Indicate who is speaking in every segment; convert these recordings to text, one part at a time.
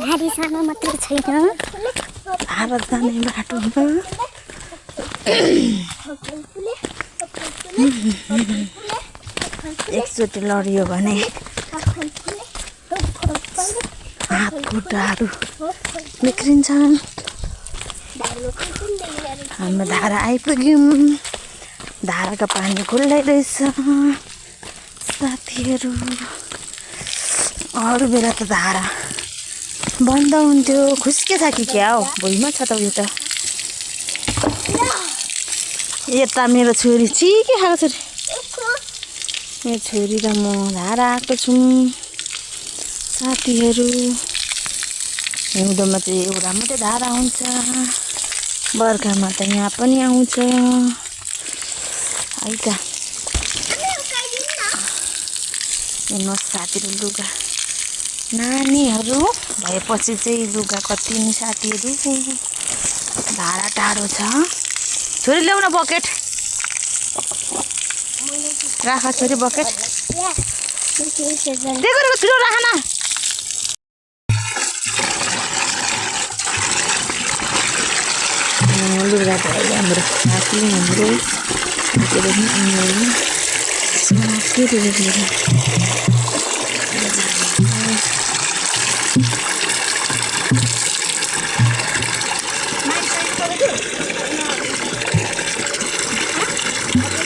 Speaker 1: गाडी सानो मात्रै छैन भारत जाने बाटोमा एकचोटि लडियो भने हात खुट्टाहरू बिग्रिन्छन्। हाम्रो धारा आइपुग्यौँ। धाराको पानी खुल्लै रहेछ साथीहरू। अरू बेला त धारा बन्द हुन्थ्यो। खुस्के छ कि क्या हो? भुइँमा छ त उयो त। यता मेरो छोरी चिके खाएको छोरी। मेरो छोरी र म धारा आएको छौँ साथीहरू। हिउँदोमा चाहिँ एउटा मात्रै धारा हुन्छ, बर्खामा त यहाँ पनि आउँछ है त। हेर्नुहोस् साथीहरू, लुगा नानीहरू भएपछि चाहिँ लुगा कति नि साथीहरू। धारा टाढो छ। छोरी ल्याउ न बकेट, राख छोरी बकेट। त्यही गरेको छिटो राख न। लुगा धोयो हाम्रो साथी, हाम्रो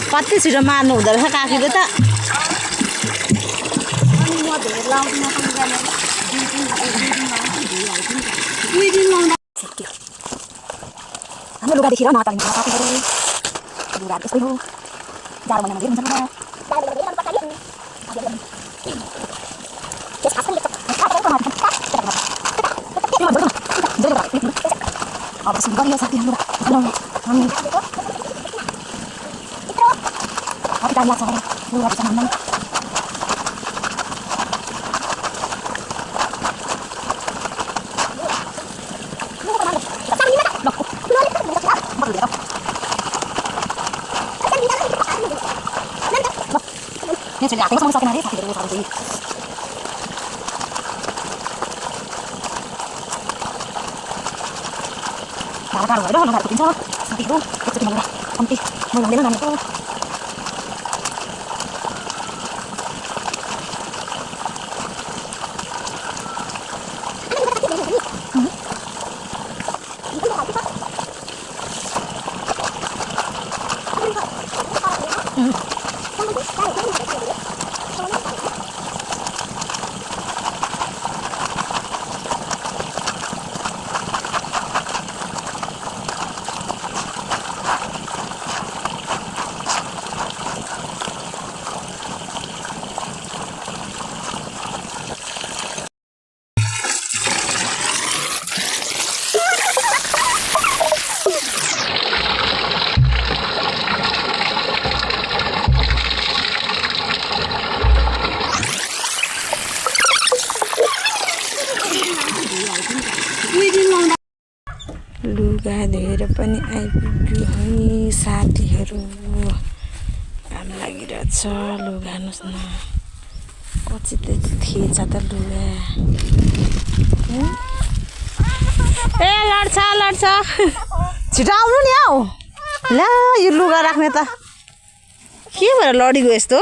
Speaker 1: कति छिटो मार्नु हुँदो रहेछ काकीले त। हाम्रो लुगा देखेर नतालिन्छ साथीहरू। लुगा त्यस्तै हो, जाडो महिनामा धेरै हुन्छ लुगा। अब सुरु गरियो साथीहरू। हामी कति टाइम लाग्छ होला लुगा भित्रमा। Nên chuyện là tiếng xong sau cái này đấy thì được rồi gì. Đã ra rồi đó, nó lại tính sao? Sao thì đúng, cái chuyện này không tin, mình làm đến làm được thôi. लुगा धोएर पनि आइपुग्यो है साथीहरू। घाम लागिरहेछ। लुगा हेर्नुहोस् न कति थिएछ त लुगा। ए लड्छ लड्छ, छिटो आउनु नि हौ। ला यो लुगा राख्ने त के भएर लडिगयो यस्तो।